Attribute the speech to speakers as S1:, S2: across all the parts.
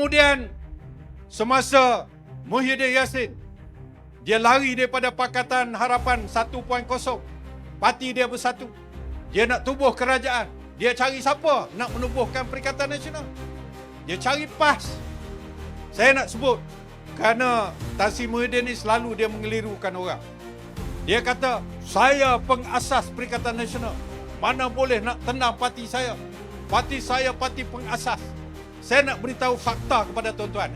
S1: Kemudian semasa Muhyiddin Yassin, dia lari daripada Pakatan Harapan 1.0. Parti dia bersatu. Dia nak tubuh kerajaan. Dia cari siapa nak menubuhkan Perikatan Nasional. Dia cari PAS. Saya nak sebut kerana Tan Sri Muhyiddin ni selalu dia mengelirukan orang. Dia kata, saya pengasas Perikatan Nasional. Mana boleh nak tendang parti saya. Parti saya parti pengasas. Saya nak beritahu fakta kepada tuan-tuan.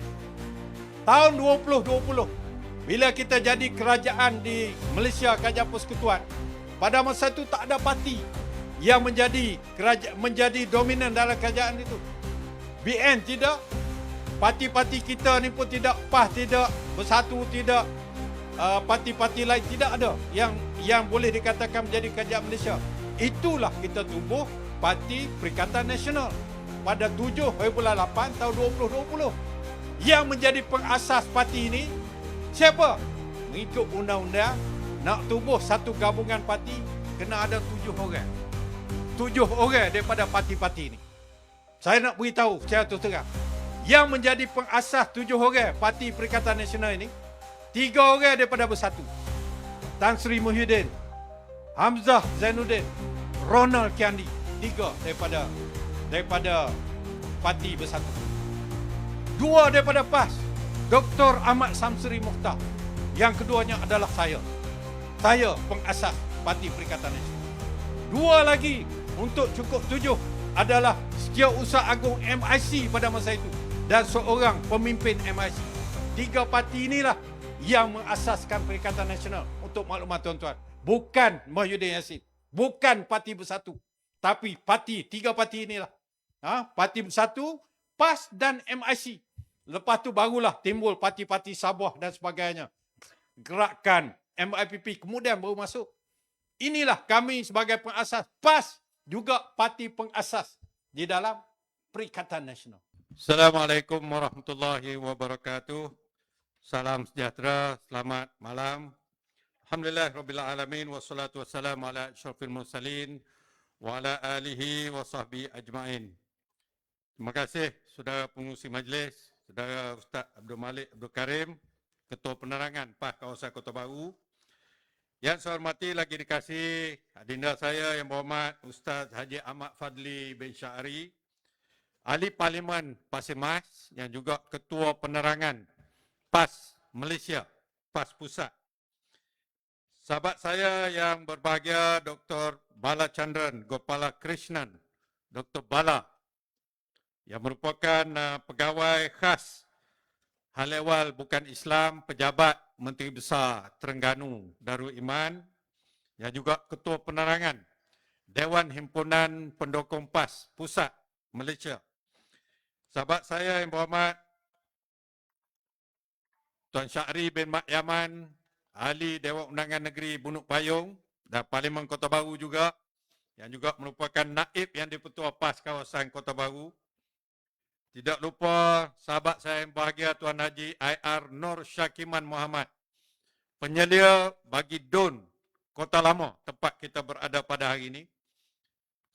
S1: Tahun 2020, bila kita jadi kerajaan di Malaysia, Kerajaan Persekutuan, pada masa itu tak ada parti yang menjadi dominan dalam kerajaan itu. BN tidak, parti-parti kita ni pun tidak, PAS tidak, Bersatu tidak, parti-parti lain tidak ada yang boleh dikatakan menjadi kerajaan Malaysia. Itulah kita tubuh Parti Perikatan Nasional pada 7 bulan 8 tahun 2020. Yang menjadi pengasas parti ini siapa? Mengikut undang-undang, nak tubuh satu gabungan parti kena ada 7 orang. 7 orang daripada parti-parti ini. Saya nak beritahu secara terus terang. Yang menjadi pengasas 7 orang Parti Perikatan Nasional ini, 3 orang daripada Bersatu. Tan Sri Muhyiddin, Hamzah Zainuddin, Ronald Kiandi. 3 daripada Parti Bersatu. 2 daripada PAS, Dr. Ahmad Samsuri Mukhtar. Yang keduanya adalah saya. Saya pengasas Parti Perikatan Nasional. 2 lagi untuk cukup 7 adalah Setiausaha Agung MIC pada masa itu dan seorang pemimpin MIC. 3 parti inilah yang mengasaskan Perikatan Nasional. Untuk maklumat tuan-tuan, bukan Muhyiddin Yassin, bukan Parti Bersatu, tapi 3 parti inilah. Parti Bersatu, PAS dan MIC. Lepas tu barulah timbul parti-parti Sabah dan sebagainya. Gerakan MIPP kemudian baru masuk. Inilah kami sebagai pengasas. PAS juga parti pengasas di dalam Perikatan Nasional.
S2: Assalamualaikum warahmatullahi wabarakatuh. Salam sejahtera, selamat malam. Alhamdulillah rabbil alamin wassalatu wassalamu ala asyrafil mursalin wa ala alihi wa sahbihi ajmain. Terima kasih saudara pengurusi majlis, saudara Ustaz Abdul Malik Abdul Karim, Ketua Penerangan PAS Kawasan Kota Baru. Yang saya hormati lagi dikasih adinda saya yang berhormat Ustaz Haji Ahmad Fadli bin Syahri, Ahli Parlimen Pasir Mas yang juga Ketua Penerangan PAS Malaysia, PAS Pusat. Sahabat saya yang berbahagia Dr. Bala Chandran Gopala Krishnan, Dr. Bala, yang merupakan pegawai khas Hal Ehwal Bukan Islam, Pejabat Menteri Besar Terengganu Darul Iman, yang juga Ketua Penerangan Dewan Himpunan Pendukung PAS Pusat Malaysia. Sahabat saya yang berhormat Tuan Syahri bin Mat Yaman, Ahli Dewan Undangan Negeri Bunuk Payung dan Parlimen Kota Baru juga, yang juga merupakan naib yang di-Pertua PAS Kawasan Kota Baru. Tidak lupa sahabat saya yang bahagia Tuan Haji IR Nur Syakiman Muhammad, penyelia bagi DUN Kota Lama, tempat kita berada pada hari ini.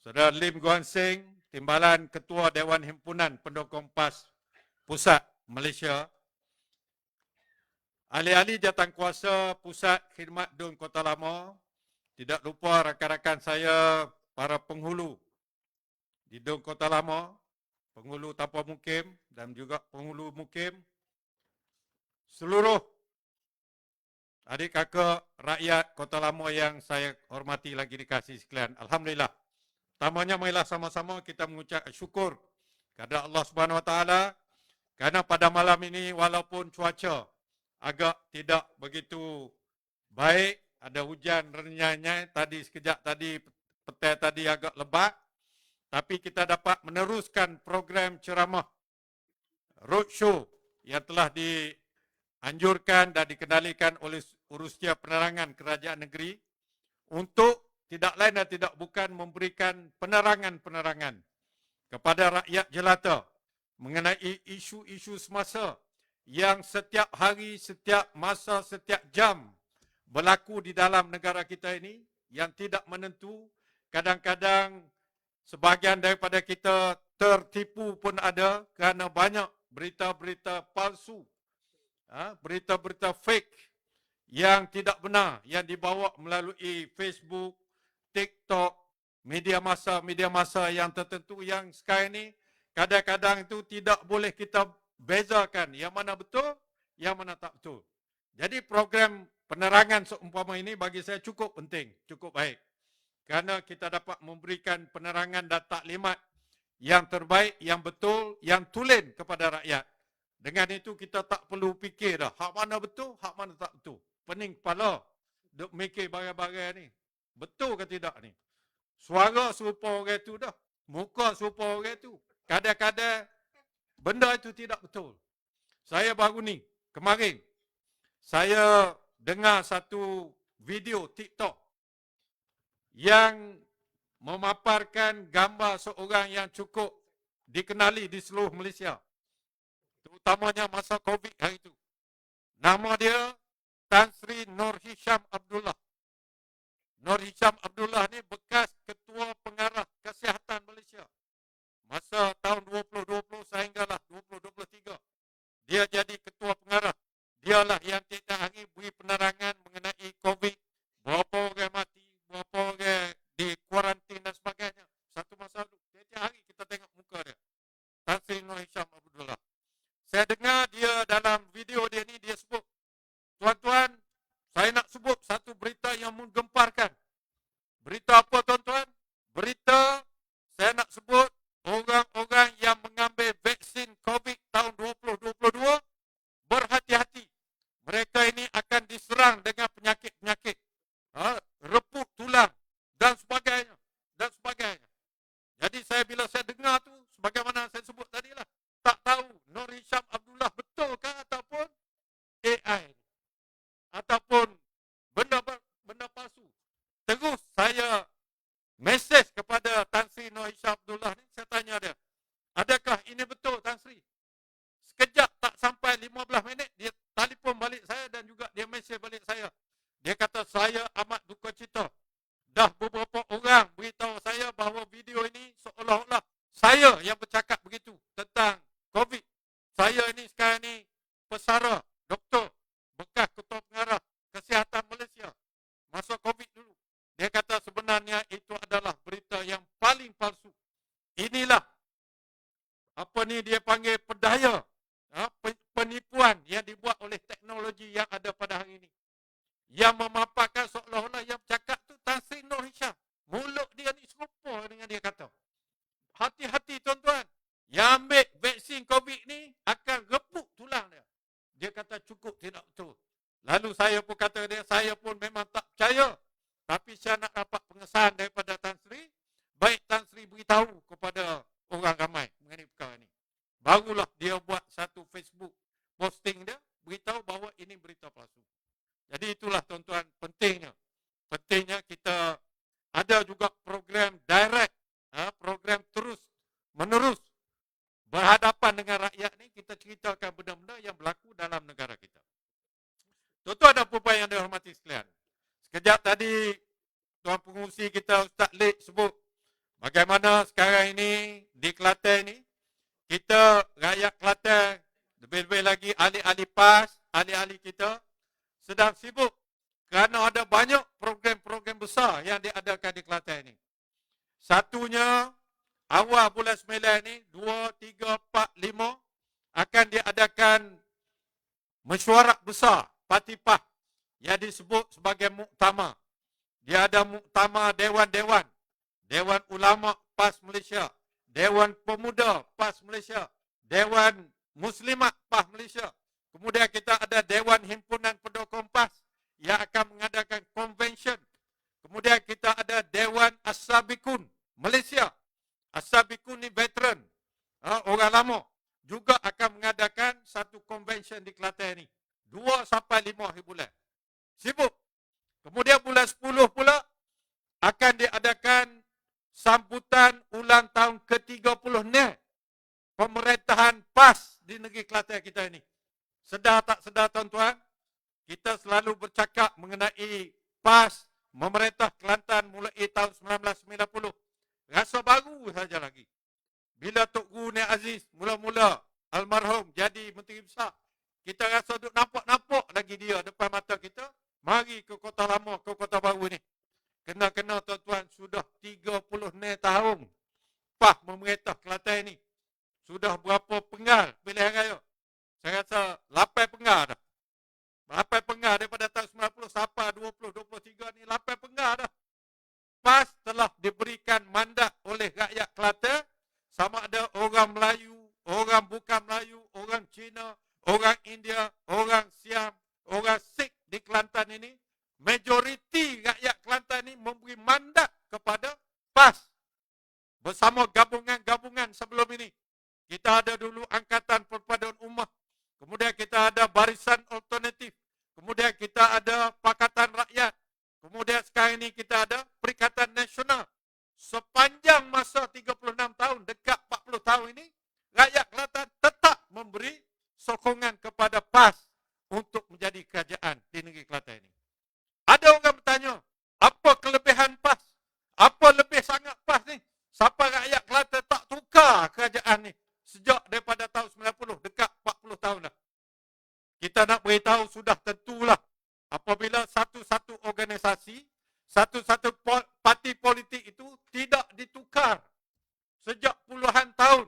S2: Saudara Lim Guan Seng, Timbalan Ketua Dewan Himpunan Pendukung PAS Pusat Malaysia. Ahli-ahli jawatankuasa Pusat Khidmat DUN Kota Lama. Tidak lupa rakan-rakan saya, para penghulu di DUN Kota Lama, penghulu tanpa mukim dan juga penghulu mukim, seluruh adik kakak rakyat Kota Lama yang saya hormati lagi dikasih sekalian. Alhamdulillah. Pertamanya marilah sama-sama kita mengucap syukur kepada Allah Subhanahu Wa Taala kerana pada malam ini walaupun cuaca agak tidak begitu baik, ada hujan renyahnya tadi sekejap tadi petang tadi agak lebat, tapi kita dapat meneruskan program ceramah roadshow yang telah dianjurkan dan dikendalikan oleh Urustia Penerangan Kerajaan Negeri untuk tidak lain dan tidak bukan memberikan penerangan-penerangan kepada rakyat jelata mengenai isu-isu semasa yang setiap hari, setiap masa, setiap jam berlaku di dalam negara kita ini yang tidak menentu. Kadang-kadang sebahagian daripada kita tertipu pun ada kerana banyak berita-berita palsu, berita-berita fake yang tidak benar yang dibawa melalui Facebook, TikTok, media masa yang tertentu yang sekarang ini kadang-kadang itu tidak boleh kita bezakan yang mana betul, yang mana tak betul. Jadi program penerangan seumpama ini bagi saya cukup penting, cukup baik. Kerana kita dapat memberikan penerangan dan taklimat yang terbaik, yang betul, yang tulen kepada rakyat. Dengan itu kita tak perlu fikir dah, hak mana betul, hak mana tak betul. Pening kepala duk mikir bagai-bagai ni. Betul ke tidak ni? Suara serupa orang tu dah, muka serupa orang tu. Kadang-kadang benda itu tidak betul. Saya baru ni, kemarin, saya dengar satu video TikTok yang memaparkan gambar seorang yang cukup dikenali di seluruh Malaysia. Terutamanya masa COVID hari itu. Nama dia Tan Sri Nur Hisham Abdullah. Nur Hisham Abdullah ni bekas Ketua Pengarah Kesihatan Malaysia. Masa tahun 2020 sehinggalah 2023. Dia jadi Ketua Pengarah. Dialah yang tiap hari beri penerangan mengenai COVID. Berapa orang mati, berapa orang di kuarantin dan sebagainya. Satu masa dulu. Tiap hari kita tengok muka dia. Tan Sri Nur Hisham Abdullah. Saya dengar dia dalam video dia ni, dia sebut, tuan-tuan, saya nak sebut satu berita yang menggemparkan. Berita apa tuan-tuan? Berita saya nak sebut orang-orang yang mengambil vaksin COVID tahun 2022 berhati-hati. Mereka ini akan diserang dengan penyakit-penyakit. Reput tulang dan sebagainya. Dan sebagainya. Jadi bila saya dengar tu, sebagaimana saya sebut tadi lah, tak tahu Nur Hisham Abdullah betulkah ataupun AI ataupun benda palsu. Terus saya mesej kepada Tan Sri Nur Hisham Abdullah ni, saya tanya dia, adakah ini betul Tan Sri? Sekejap tak sampai 15 minit, dia telefon balik saya dan juga dia mesej balik saya. Dia kata, saya amat duka cita. Dah beberapa orang beritahu saya bahawa video ini seolah-olah saya yang bercakap begitu tentang COVID. Saya ini sekarang ni pesara, doktor, bekas Ketua Pengarah Kesihatan Malaysia. Masa COVID dulu. Dia kata sebenarnya itu adalah berita yang paling palsu. Inilah apa ni dia panggil pedaya, penipuan yang dibuat oleh teknologi yang ada pada hari ini. Yang memaparkan seolah-olah yang bercakap tu Tan Sri Nur Hisham. Mulut dia ni serupa dengan dia kata. Hati-hati tuan-tuan. Yang ambil vaksin COVID ni akan reput tulang dia. Dia kata cukup tidak betul. Lalu saya pun kata dia, saya pun memang tak percaya. Tapi saya nak dapat pengesahan daripada Tan Sri. Baik Tan Sri beritahu kepada orang ramai mengenai perkara ini. Barulah dia buat satu Facebook posting dia, beritahu bahawa ini berita palsu. Jadi itulah tuan-tuan pentingnya. Pentingnya kita ada juga program direct, program terus menerus berhadapan dengan rakyat ni, kita ceritakan benda-benda yang berlaku dalam negara kita. Tuan-tuan dan puan yang dihormati sekalian. Sekejap tadi tuan pengurusi kita Ustaz Lik sebut bagaimana sekarang ini di Kelantan ni kita rakyat Kelantan, lebih-lebih lagi ahli-ahli PAS, ahli-ahli kita sedang sibuk kerana ada banyak program-program besar yang diadakan di Kelantan ini. Satunya awal bulan 9 ini 2, 3, 4, 5 akan diadakan mesyuarat besar Parti PAS yang disebut sebagai muktamar. Dia ada muktamar dewan-dewan, Dewan Ulama PAS Malaysia, Dewan Pemuda PAS Malaysia, Dewan Muslimat PAS Malaysia. Kemudian kita ada Dewan Himpunan Pendukung PAS yang akan mengadakan convention. Kemudian kita ada Dewan As-Sabikun Malaysia. As-Sabikun ni veteran, orang lama, juga akan mengadakan satu convention di Kelantan ini. 2 sampai 5 hari bulan. Sibuk. Kemudian bulan 10 pula akan diadakan sambutan ulang tahun ke-30 pemerintahan PAS di negeri Kelantan kita ini. Sedar tak sedar tuan-tuan, kita selalu bercakap mengenai PAS memerintah Kelantan mulai tahun 1990. Rasa baru saja lagi. Bila Tok Guru Nik Aziz mula-mula almarhum jadi Menteri Besar. Kita rasa duk nampak-nampak lagi dia depan mata kita. Mari ke Kota Lama, ke Kota Baru ni. Kena-kena tuan-tuan, sudah 30 tahun PAS memerintah Kelantan ni. Sudah berapa penggal pilihan raya? Saya rasa 8 penggal dah. 8 penggal daripada tahun 90 sampai 2023 ni 8 penggal dah. PAS telah diberikan mandat oleh rakyat Kelantan, sama ada orang Melayu, orang bukan Melayu, orang Cina, orang India, orang Siam, orang Sikh di Kelantan ini, majoriti rakyat Kelantan ini memberi mandat kepada PAS. Bersama gabungan-gabungan sebelum ini. Kita ada dulu Angkatan Perpaduan Ummah, kemudian kita ada Barisan Alternatif, kemudian kita ada Pakatan Rakyat, kemudian sekarang ini kita ada Perikatan Nasional. Sepanjang masa 36 tahun, dekat 40 tahun ini, rakyat Kelantan tetap memberi sokongan kepada PAS untuk menjadi kerajaan di negeri Kelantan ini. Ada orang bertanya, apa kelebihan PAS? Apa lebih sangat PAS ni? Sampai rakyat Kelantan tak tukar kerajaan ni sejak daripada tahun 90, dekat 40 tahun dah. Kita nak beritahu sudah tentulah apabila satu-satu organisasi, satu-satu parti politik itu tidak ditukar sejak puluhan tahun,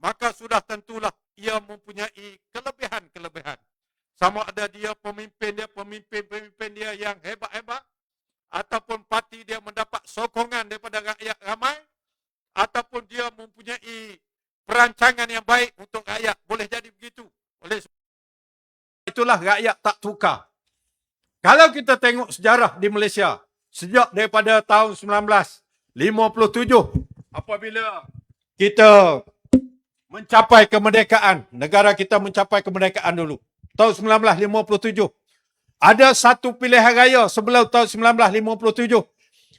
S2: maka sudah tentulah ia mempunyai kelebihan-kelebihan. Sama ada dia pemimpin dia yang hebat-hebat, ataupun parti dia mendapat sokongan daripada rakyat ramai, ataupun dia mempunyai perancangan yang baik untuk rakyat. Boleh jadi begitu. Oleh
S1: itulah rakyat tak tukar. Kalau kita tengok sejarah di Malaysia, sejak daripada tahun 1957, apabila kita mencapai kemerdekaan, negara kita mencapai kemerdekaan dulu, tahun 1957, ada satu pilihan raya sebelum tahun 1957,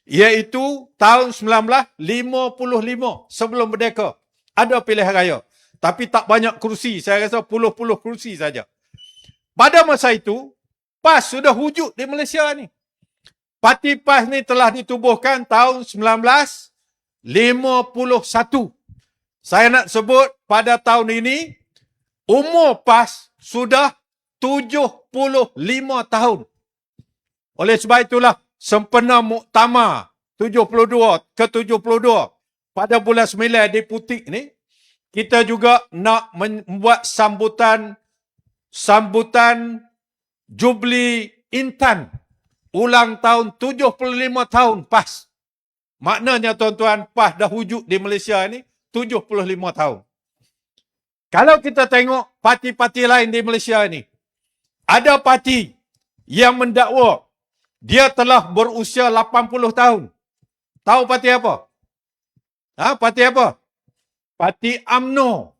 S1: iaitu tahun 1955, sebelum merdeka. Ada pilihan raya. Tapi tak banyak kursi. Saya rasa puluh-puluh kursi saja. Pada masa itu, PAS sudah wujud di Malaysia ni. Parti PAS ni telah ditubuhkan tahun 1951. Saya nak sebut pada tahun ini, umur PAS sudah 75 tahun. Oleh sebab itulah, sempena Muktamar 72 ke-72 pada bulan 9 di Putik ni, kita juga nak membuat sambutan Jubli Intan ulang tahun 75 tahun PAS. Maknanya tuan-tuan, PAS dah wujud di Malaysia ni 75 tahun. Kalau kita tengok parti-parti lain di Malaysia ni, ada parti yang mendakwa dia telah berusia 80 tahun. Tahu parti apa? Parti apa? Parti UMNO.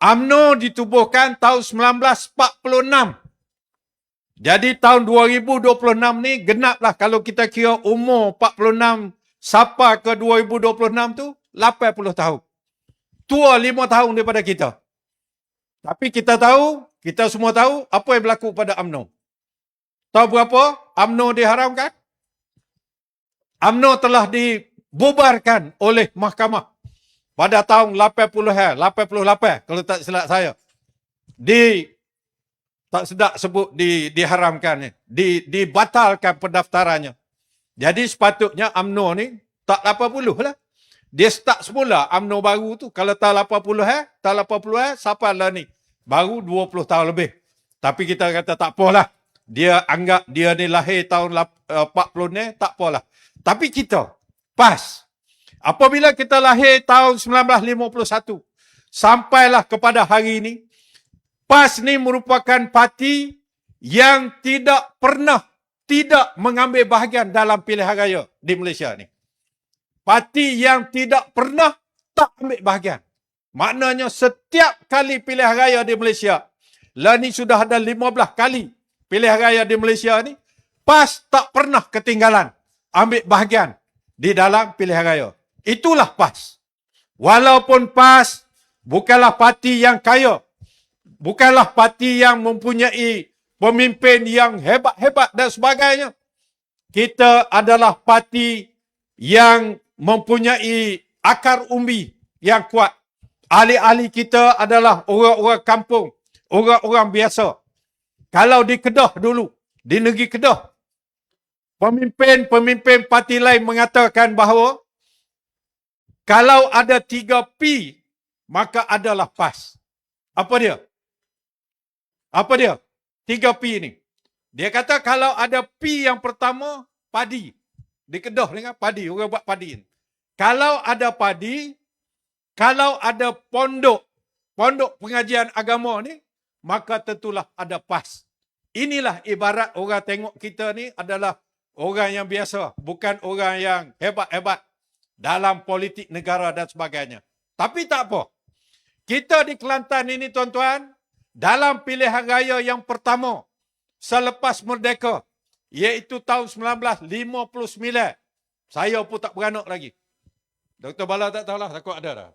S1: UMNO ditubuhkan tahun 1946. Jadi tahun 2026 ni genaplah, kalau kita kira umur 46 sampai ke 2026 tu 80 tahun. Tua 5 tahun daripada kita. Tapi kita tahu, kita semua tahu apa yang berlaku pada UMNO. Tahu berapa UMNO diharamkan? UMNO telah dibubarkan oleh mahkamah pada tahun 88 kalau tak silap saya. Tak sedap sebut diharamkan, dibatalkan pendaftarannya. Jadi sepatutnya UMNO ni tak 80 lah. Dia start semula UMNO baru tu. Kalau tak 80 sampai lah ni. Baru 20 tahun lebih. Tapi kita kata tak apalah. Dia anggap dia ni lahir tahun 40 ni, tak apalah. Tapi kita, PAS. Apabila kita lahir tahun 1951, sampailah kepada hari ini, PAS ni merupakan parti yang tidak pernah tidak mengambil bahagian dalam pilihan raya di Malaysia ni. Parti yang tidak pernah tak ambil bahagian. Maknanya setiap kali pilihan raya di Malaysia, lah ni sudah ada 15 kali pilihan raya di Malaysia ni, PAS tak pernah ketinggalan ambil bahagian di dalam pilihan raya. Itulah PAS. Walaupun PAS bukanlah parti yang kaya, bukanlah parti yang mempunyai pemimpin yang hebat-hebat dan sebagainya, kita adalah parti yang mempunyai akar umbi yang kuat. ahli-ahli kita adalah orang-orang kampung, orang-orang biasa. Kalau di Kedah dulu, di negeri Kedah, pemimpin parti lain mengatakan bahawa kalau ada 3P, maka adalah PAS. Apa dia? Apa dia? 3P ini. Dia kata kalau ada P yang pertama, padi. Di Kedah dengan padi, orang buat padi. Kalau ada padi, kalau ada pondok pengajian agama ni, maka tentulah ada PAS. Inilah ibarat orang tengok kita ni adalah orang yang biasa, bukan orang yang hebat-hebat dalam politik negara dan sebagainya. Tapi tak apa. Kita di Kelantan ini tuan-tuan, dalam pilihan raya yang pertama selepas merdeka, iaitu tahun 1959, saya pun tak beranak lagi. Dr. Bala tak tahulah, takut ada dah.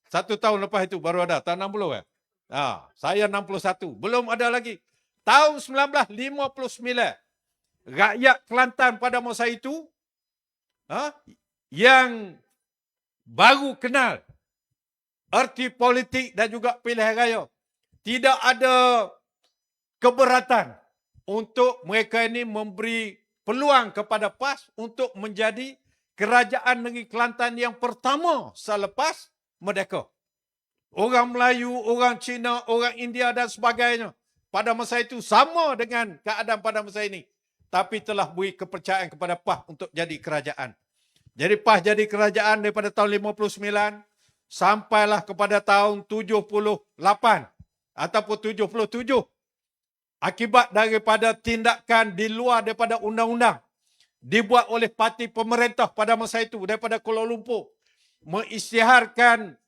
S1: Satu tahun lepas itu baru ada, tahun 60 ya. Saya 61, belum ada lagi. Tahun 1959, rakyat Kelantan pada masa itu yang baru kenal erti politik dan juga pilihan raya, tidak ada keberatan untuk mereka ini memberi peluang kepada PAS untuk menjadi kerajaan negeri Kelantan yang pertama selepas merdeka. Orang Melayu, orang Cina, orang India dan sebagainya pada masa itu sama dengan keadaan pada masa ini. Tapi telah beri kepercayaan kepada PAS untuk jadi kerajaan. Jadi PAS jadi kerajaan daripada tahun 59 sampailah kepada tahun 78 ataupun 77. Akibat daripada tindakan di luar daripada undang-undang dibuat oleh parti pemerintah pada masa itu daripada Kuala Lumpur, mengisytiharkan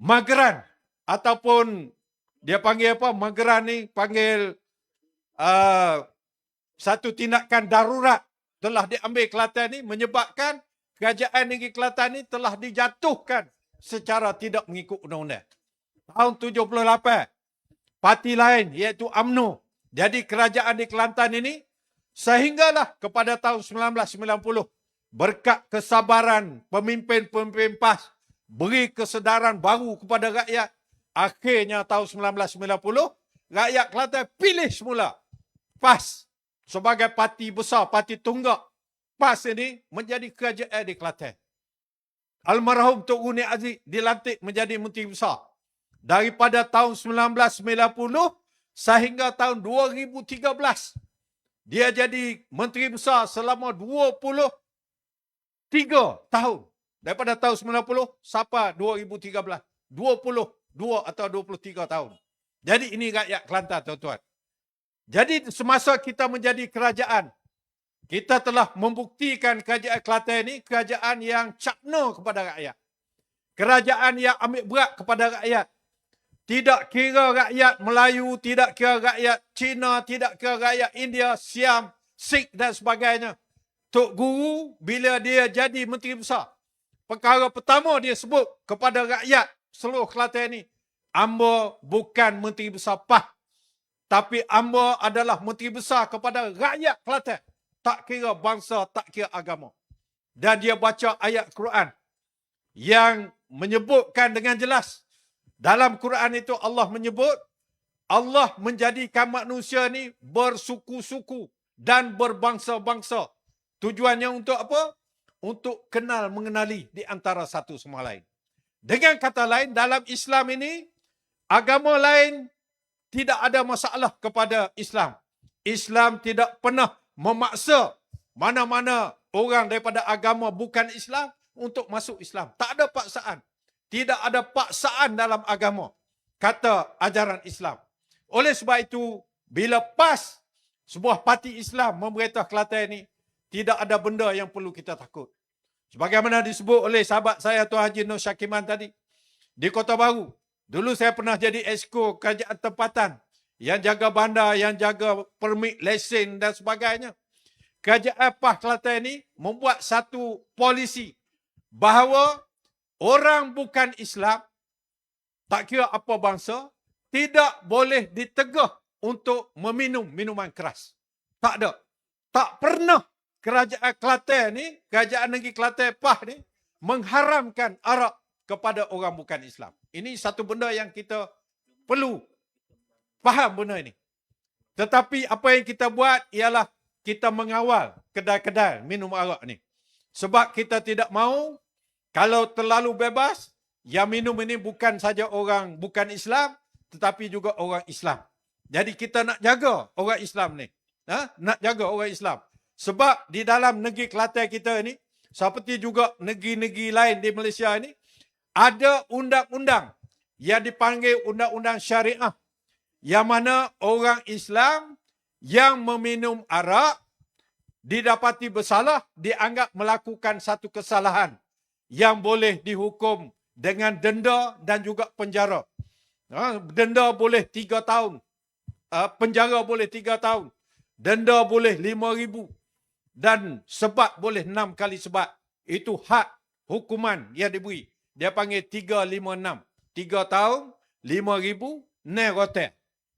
S1: mageran ataupun dia panggil apa? Mageran ni panggil satu tindakan darurat telah diambil Kelantan ni, menyebabkan kerajaan negeri Kelantan ni telah dijatuhkan secara tidak mengikut undang-undang. Tahun 78, parti lain iaitu UMNO jadi kerajaan di Kelantan ini, sehinggalah kepada tahun 1990 berkat kesabaran pemimpin-pemimpin PAS beri kesedaran baru kepada rakyat. Akhirnya tahun 1990, rakyat Kelantan pilih semula PAS sebagai parti besar, parti tunggak. PAS ini menjadi kerajaan di Kelantan. Almarhum Tok Guni Aziz dilantik menjadi Menteri Besar. Daripada tahun 1990 sehingga tahun 2013. Dia jadi Menteri Besar selama 23 tahun. Daripada tahun 90 sampai 2013. 22 atau 23 tahun. Jadi ini rakyat Kelantan, tuan-tuan. Jadi semasa kita menjadi kerajaan, kita telah membuktikan kerajaan Kelantan ini kerajaan yang cakna kepada rakyat. Kerajaan yang ambil berat kepada rakyat. Tidak kira rakyat Melayu, tidak kira rakyat Cina, tidak kira rakyat India, Siam, Sikh dan sebagainya. Tok Guru bila dia jadi Menteri Besar, perkara pertama dia sebut kepada rakyat seluruh Kelantan ini, amba bukan Menteri Besar PAS, tapi amba adalah Menteri Besar kepada rakyat Kelantan. Tak kira bangsa, tak kira agama. Dan dia baca ayat Quran yang menyebutkan dengan jelas. Dalam Quran itu Allah menyebut, Allah menjadikan manusia ni bersuku-suku dan berbangsa-bangsa. Tujuannya untuk apa? Untuk kenal mengenali di antara satu sama lain. Dengan kata lain, dalam Islam ini, agama lain tidak ada masalah kepada Islam. Islam tidak pernah memaksa mana-mana orang daripada agama bukan Islam untuk masuk Islam. Tak ada paksaan. Tidak ada paksaan dalam agama, kata ajaran Islam. Oleh sebab itu, bila PAS, sebuah parti Islam memerintah Kelantan ini, tidak ada benda yang perlu kita takut. Sebagaimana disebut oleh sahabat saya Tuan Haji Nur Syakiman tadi, di Kota Baru, dulu saya pernah jadi exco kerajaan tempatan, yang jaga bandar, yang jaga permit, lesen dan sebagainya. Kerajaan PAS Kelantan ini membuat satu polisi bahawa orang bukan Islam, tak kira apa bangsa, tidak boleh ditegah untuk meminum minuman keras. Tak ada. Tak pernah kerajaan Kelantan ni, kerajaan negeri Kelantan PAS ni, mengharamkan arak kepada orang bukan Islam. Ini satu benda yang kita perlu faham benda ini. Tetapi apa yang kita buat ialah kita mengawal kedai-kedai minum arak ni. Sebab kita tidak mahu kalau terlalu bebas, yang minum ini bukan saja orang bukan Islam, tetapi juga orang Islam. Jadi kita nak jaga orang Islam ni. Nak jaga orang Islam. Sebab di dalam negeri Kelantan kita ni, seperti juga negeri-negeri lain di Malaysia ni, ada undang-undang yang dipanggil undang-undang syariah. Yang mana orang Islam yang meminum arak didapati bersalah, dianggap melakukan satu kesalahan yang boleh dihukum dengan denda dan juga penjara. Denda boleh 3 tahun. Penjara boleh 3 tahun. Denda boleh 5,000. Dan sebat boleh 6 kali sebat. Itu had hukuman yang diberi. Dia panggil 356. 3 tahun, 5,000, nerotel.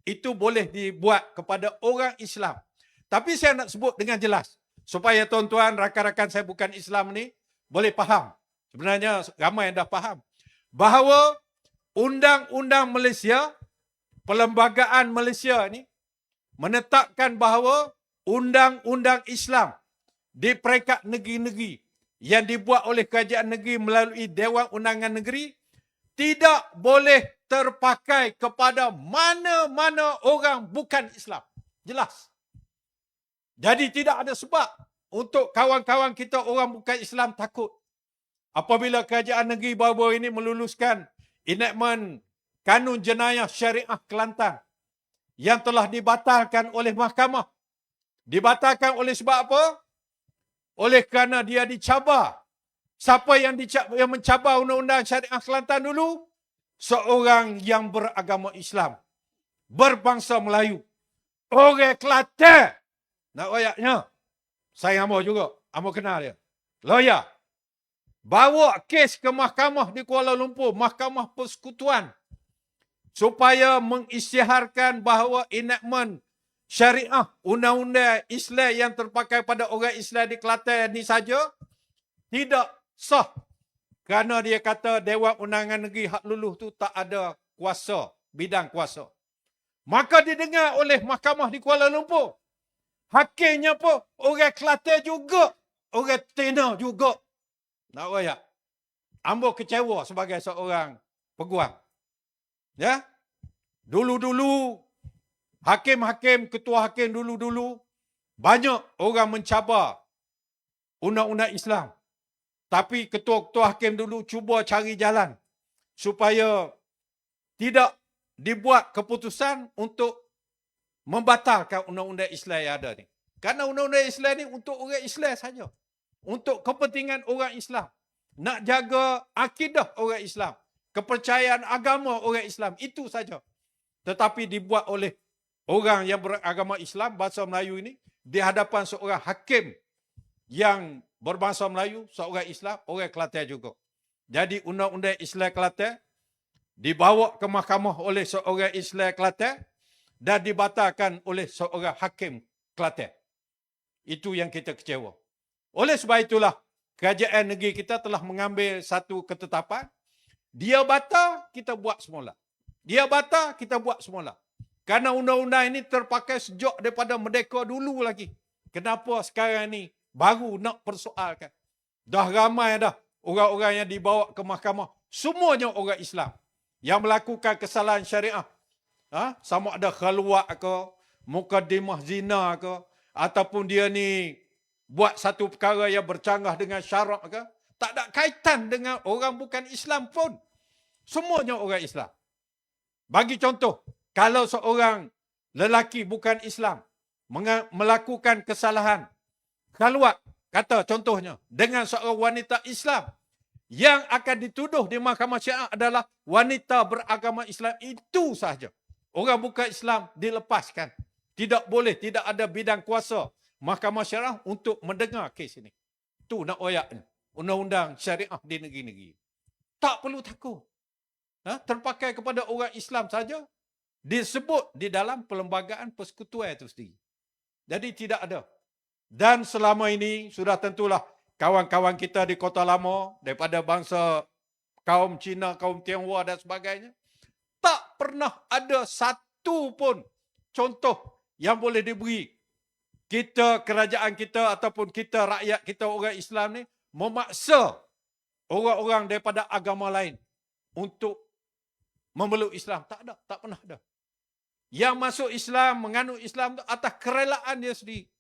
S1: Itu boleh dibuat kepada orang Islam. Tapi saya nak sebut dengan jelas. Supaya tuan-tuan, rakan-rakan saya bukan Islam ni, boleh faham. Sebenarnya ramai yang dah faham. Bahawa undang-undang Malaysia, perlembagaan Malaysia ni, menetapkan bahawa undang-undang Islam di peringkat negeri-negeri yang dibuat oleh kerajaan negeri melalui Dewan Undangan Negeri tidak boleh terpakai kepada mana-mana orang bukan Islam. Jelas. Jadi tidak ada sebab untuk kawan-kawan kita orang bukan Islam takut. Apabila kerajaan negeri baru-baru ini meluluskan enactment Kanun Jenayah Syariah Kelantan yang telah dibatalkan oleh mahkamah. Dibatalkan oleh sebab apa? Oleh kerana dia dicabar. Siapa yang mencabar Undang-Undang Syariah Kelantan dulu? Seorang yang beragama Islam. Berbangsa Melayu. Orang Kelantan. Nak ayatnya? Saya Amor juga. Amor kenal dia. Lawyer. Bawa kes ke mahkamah di Kuala Lumpur. Mahkamah Persekutuan. Supaya mengisytiharkan bahawa enactment syariah undang-undang Islam yang terpakai pada orang Islam di Kelantan ini saja tidak sah. Kerana dia kata Dewan Undangan Negeri hak luluh tu tak ada kuasa, bidang kuasa. Maka didengar oleh mahkamah di Kuala Lumpur. Hakimnya pun orang Kelantan juga. Orang Tena juga. Nak rakyat. Ambo kecewa sebagai seorang peguam. Ya. Dulu-dulu, hakim-hakim, ketua hakim dulu-dulu, banyak orang mencabar undang-undang Islam. Tapi ketua-ketua hakim dulu cuba cari jalan supaya tidak dibuat keputusan untuk membatalkan undang-undang Islam yang ada ni. Kerana undang-undang Islam ni untuk orang Islam saja. Untuk kepentingan orang Islam. Nak jaga akidah orang Islam. Kepercayaan agama orang Islam. Itu saja. Tetapi dibuat oleh orang yang beragama Islam, bahasa Melayu ini, di hadapan seorang hakim yang berbangsa Melayu, seorang Islam, orang Kelantan juga. Jadi undang-undang Islam Kelantan dibawa ke mahkamah oleh seorang Islam Kelantan dan dibatalkan oleh seorang hakim Kelantan. Itu yang kita kecewa. Oleh sebab itulah, kerajaan negeri kita telah mengambil satu ketetapan. Dia batal, kita buat semula. Dia batal, kita buat semula. Kerana undang-undang ini terpakai sejak daripada merdeka dulu lagi. Kenapa sekarang ni baru nak persoalkan? Dah ramai dah orang-orang yang dibawa ke mahkamah. Semuanya orang Islam yang melakukan kesalahan syariah. Sama ada khalwat ke, mukaddimah zina ke, ataupun dia ni buat satu perkara yang bercanggah dengan syarak ke. Tak ada kaitan dengan orang bukan Islam pun. Semuanya orang Islam. Bagi contoh, kalau seorang lelaki bukan Islam melakukan kesalahan khalwat, kata contohnya, dengan seorang wanita Islam, yang akan dituduh di mahkamah syariah adalah wanita beragama Islam, itu sahaja. Orang bukan Islam dilepaskan. Tidak boleh, tidak ada bidang kuasa mahkamah syariah untuk mendengar kes ini. Itu nak ayatnya. Undang-undang syariah di negeri-negeri. Tak perlu takut. Terpakai kepada orang Islam saja, disebut di dalam perlembagaan persekutuan itu sendiri. Jadi tidak ada. Dan selama ini sudah tentulah kawan-kawan kita di Kota Lama, daripada bangsa kaum Cina, kaum Tionghoa dan sebagainya, tak pernah ada satu pun contoh yang boleh diberi kita, kerajaan kita ataupun kita, rakyat kita, orang Islam ni memaksa orang-orang daripada agama lain untuk memeluk Islam. Tak ada, tak pernah ada. Yang masuk Islam, menganut Islam tu atas kerelaan dia sendiri,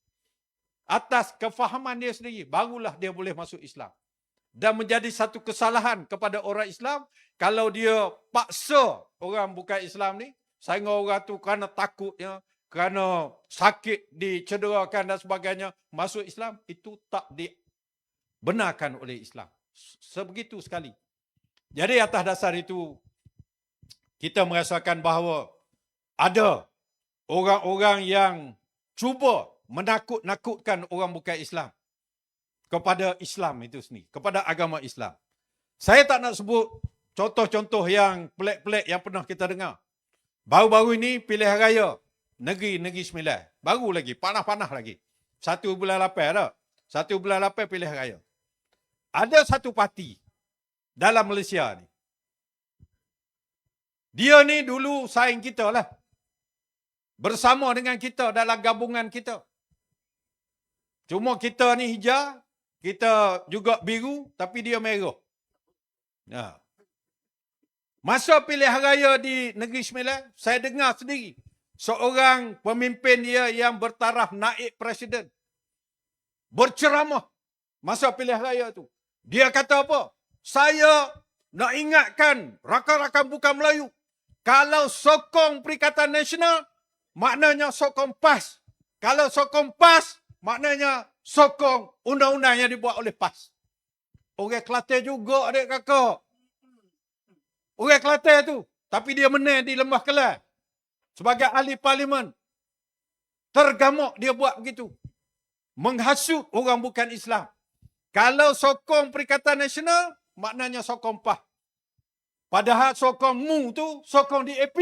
S1: atas kefahaman dia sendiri, barulah dia boleh masuk Islam. Dan menjadi satu kesalahan kepada orang Islam kalau dia paksa orang bukan Islam ni, sehingga orang tu kerana takutnya, kerana sakit, dicederakan dan sebagainya, masuk Islam, itu tak dibenarkan oleh Islam. Sebegitu sekali. Jadi atas dasar itu, kita merasakan bahawa ada orang-orang yang cuba menakut-nakutkan orang bukan Islam kepada Islam itu sendiri, kepada agama Islam. Saya tak nak sebut contoh-contoh yang pelik-pelik yang pernah kita dengar. Baru-baru ini pilihan raya Negeri Sembilan. Baru lagi, panas-panas lagi. 1 bulan 8 dah. 1 bulan 8 pilihan raya. Ada satu parti dalam Malaysia ni. Dia ni dulu saing kita lah. Bersama dengan kita dalam gabungan kita. Cuma kita ni hijau, kita juga biru, tapi dia merah. Nah. Masa pilihan raya di Negeri Sembilan, saya dengar sendiri seorang pemimpin dia yang bertaraf naib presiden berceramah masa pilihan raya tu. Dia kata apa? Saya nak ingatkan rakan-rakan bukan Melayu, kalau sokong Perikatan Nasional, maknanya sokong PAS. Kalau sokong PAS, maknanya sokong undang-undang yang dibuat oleh PAS. Orang Kelantan juga, adik kakak. Orang Kelantan tu. Tapi dia menang di Lembah Kelang. Sebagai ahli parlimen. Tergamuk dia buat begitu. Menghasut orang bukan Islam. Kalau sokong Perikatan Nasional, maknanya sokong PAS. Padahal sokong MU tu, sokong DAP.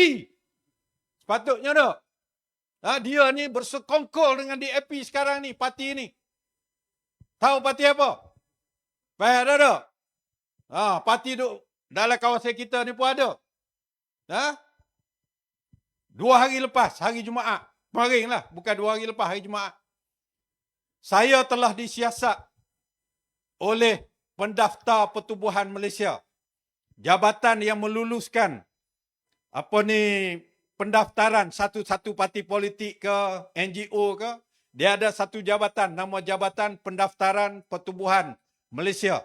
S1: Sepatutnya tak? Dia ni bersekongkol dengan DAP sekarang ni, parti ni. Tahu parti apa? Faham tak? Parti tu dalam kawasan kita ni pun ada. 2 hari lepas, hari Jumaat. Kemarin lah, bukan 2 hari lepas, hari Jumaat. Saya telah disiasat oleh Pendaftar Pertubuhan Malaysia. Jabatan yang meluluskan pendaftaran satu-satu parti politik ke, NGO ke, dia ada satu jabatan, nama Jabatan Pendaftaran Pertubuhan Malaysia.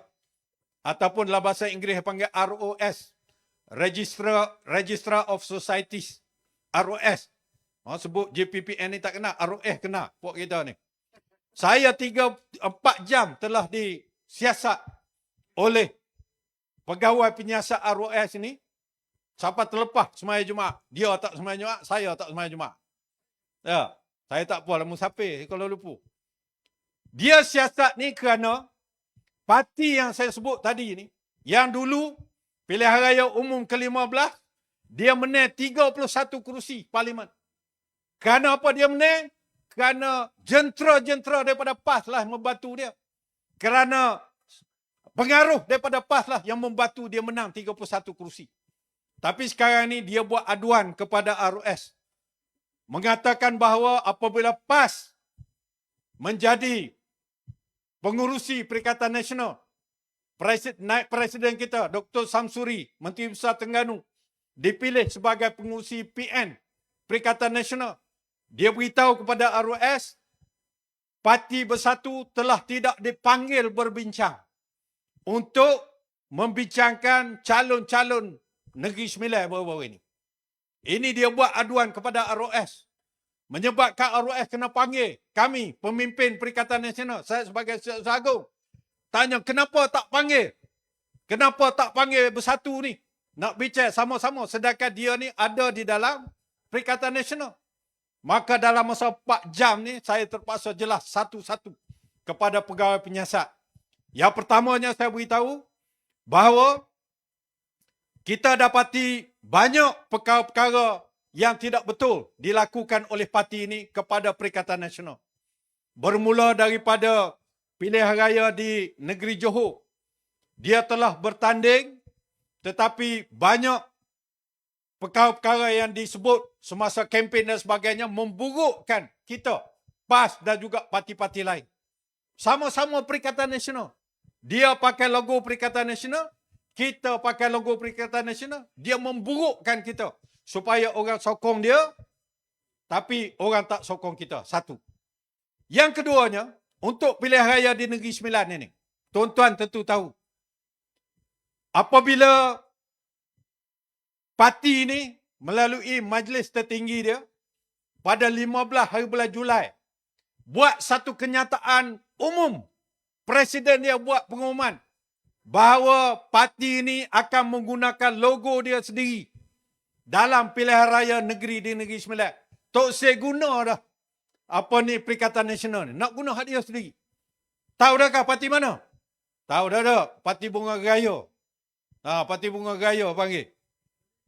S1: Ataupun dalam bahasa Inggeris panggil ROS. Registrar of Societies. ROS. Sebut JPPN ni tak kena, ROS kena, pok kita ni. Saya 3-4 jam telah disiasat oleh pegawai penyiasat ROS ni. Sampai terlepas semaya Jumaat. Dia tak semaya Jumaat, saya tak semaya Jumaat. Ya, saya tak puas lah musafir kalau lupa. Dia siasat ni kerana parti yang saya sebut tadi ni, yang dulu pilihan raya umum ke-15, dia menang 31 kerusi parlimen. Kerana apa dia menang? Kerana jentera-jentera daripada PAS lah membantu dia. Kerana pengaruh daripada PAS lah yang membantu dia menang 31 kerusi. Tapi sekarang ni dia buat aduan kepada ROS. Mengatakan bahawa apabila PAS menjadi pengurusi Perikatan Nasional, naib presiden kita, Dr. Samsuri, Menteri Besar Terengganu, dipilih sebagai pengurusi PN, Perikatan Nasional. Dia beritahu kepada ROS, Parti Bersatu telah tidak dipanggil berbincang untuk membincangkan calon-calon Negeri Sembilan baru-baru ini. Ini dia buat aduan kepada ROS. Menyebabkan ROS kena panggil kami, pemimpin Perikatan Nasional. Saya sebagai Seksyen Agung tanya, kenapa tak panggil? Kenapa tak panggil Bersatu ni? Nak bicara sama-sama sedangkan dia ni ada di dalam Perikatan Nasional. Maka dalam masa 4 jam ni saya terpaksa jelas satu-satu kepada pegawai penyiasat. Yang pertamanya saya beritahu bahawa kita dapati banyak perkara-perkara yang tidak betul dilakukan oleh parti ini kepada Perikatan Nasional. Bermula daripada pilihan raya di negeri Johor. Dia telah bertanding, tetapi banyak perkara-perkara yang disebut semasa kempen dan sebagainya memburukkan kita, PAS dan juga parti-parti lain. Sama-sama Perikatan Nasional. Dia pakai logo Perikatan Nasional, kita pakai logo Perikatan Nasional. Dia memburukkan kita supaya orang sokong dia, tapi orang tak sokong kita. Satu. Yang keduanya, untuk pilihan raya di Negeri Sembilan ini, tuan-tuan tentu tahu, apabila parti ini melalui majlis tertinggi dia pada 15 hari bulan Julai buat satu kenyataan umum, Presiden dia buat pengumuman bahawa parti ini akan menggunakan logo dia sendiri dalam pilihan raya negeri di Negeri Sembilan. Tok Seh guna dah apa ni Perikatan Nasional ni, nak guna hak dia sendiri. Tahu dah kah parti mana? Tahu dah tak? Parti Bunga Raya. Parti Bunga Raya panggil.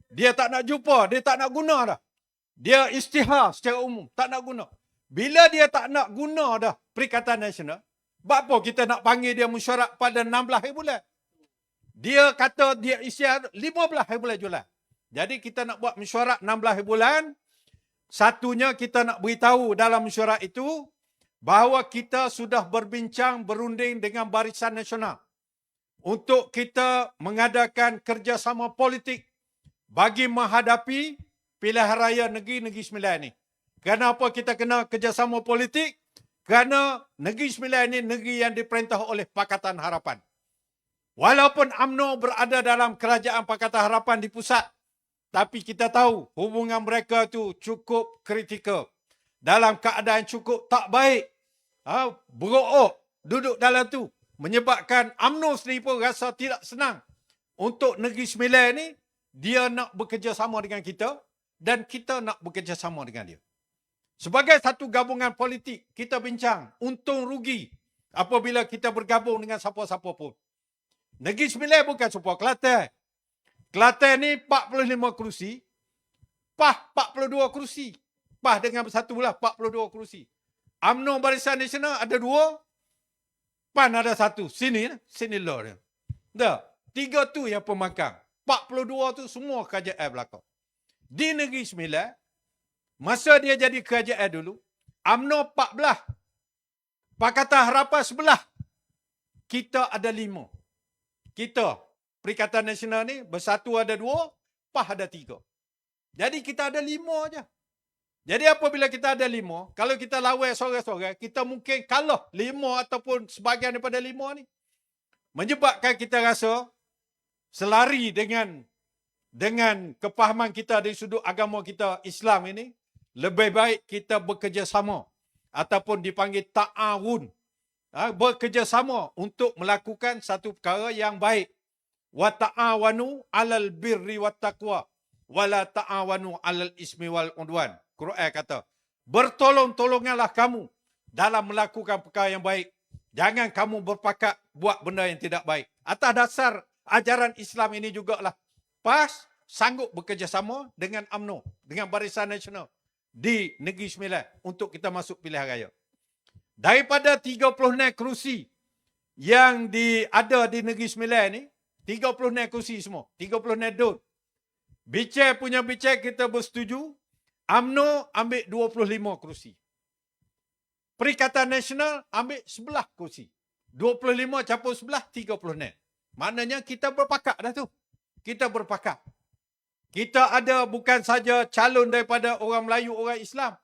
S1: Dia tak nak jumpa, dia tak nak guna dah. Dia isytihar secara umum, tak nak guna. Bila dia tak nak guna dah Perikatan Nasional, buat apa kita nak panggil dia mesyuarat pada 16 hari bulan? Dia kata dia isytihar 15 hari bulan Julai. Jadi kita nak buat mesyuarat 16 hari bulan. Satunya kita nak beritahu dalam mesyuarat itu bahawa kita sudah berbincang berunding dengan Barisan Nasional untuk kita mengadakan kerjasama politik bagi menghadapi pilihan raya Negeri Sembilan ini. Kenapa kita kena kerjasama politik? Kerana Negeri Sembilan ini negeri yang diperintah oleh Pakatan Harapan. Walaupun UMNO berada dalam kerajaan Pakatan Harapan di pusat, tapi kita tahu hubungan mereka tu cukup kritikal. Dalam keadaan cukup tak baik. Berok duduk dalam tu. Menyebabkan UMNO sendiri pun rasa tidak senang. Untuk Negeri Sembilan ini, dia nak bekerjasama dengan kita dan kita nak bekerjasama dengan dia. Sebagai satu gabungan politik, kita bincang untung rugi apabila kita bergabung dengan siapa-siapa pun. Negeri Sembilan bukan sebuah Kelantan. Kelantan ni 45 kerusi, PAS 42 kerusi. PAS dengan bersatu lah 42 kerusi. UMNO Barisan Nasional ada 2, PAN ada 1. Sini lah dia. Dah, 3 tu yang pemakang. 42 tu semua kerajaan belakang. Di Negeri Sembilan, masa dia jadi kerajaan dulu, UMNO 14, Pakatan Harapan 11. Kita ada 5. Kita, Perikatan Nasional ni, bersatu ada 2, PAS ada 3. Jadi kita ada 5 aja. Jadi apabila kita ada 5, kalau kita lawan seorang-seorang, kita mungkin kalah 5 ataupun sebahagian daripada 5 ni. Menyebabkan kita rasa selari dengan kepahaman kita dari sudut agama kita Islam ini, lebih baik kita bekerjasama ataupun dipanggil ta'awun. Bekerjasama untuk melakukan satu perkara yang baik. Wa ta'awanu 'alal birri wat taqwa wa la ta'awanu 'alal ismi wal udwan. Quran kata, bertolong-tolonganlah kamu dalam melakukan perkara yang baik. Jangan kamu berpakat buat benda yang tidak baik. Atas dasar ajaran Islam ini jugalah PAS sanggup bekerjasama dengan UMNO, dengan Barisan Nasional di Negeri Sembilan untuk kita masuk pilihan raya. Daripada 36 kerusi yang ada di Negeri Sembilan ni, 36 kerusi semua, 36 dun. Bicar kita bersetuju, UMNO ambil 25 kerusi. Perikatan Nasional ambil 11 kerusi. 25 campur 11, 36. Maknanya kita berpakat dah tu. Kita berpakat. Kita ada bukan saja calon daripada orang Melayu, orang Islam.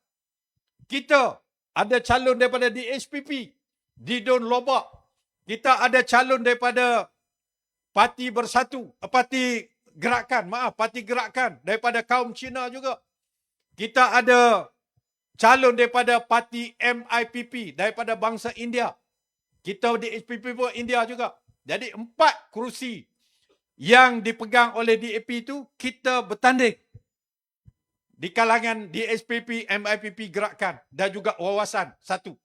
S1: Kita ada calon daripada DSPP, di Don Lobak. Kita ada calon daripada Parti Gerakan daripada kaum Cina juga. Kita ada calon daripada Parti MIPP daripada bangsa India. Kita DSPP pun India juga. Jadi 4 kerusi yang dipegang oleh DAP itu kita bertanding di kalangan DSPP, MIPP Gerakan dan juga Wawasan 1.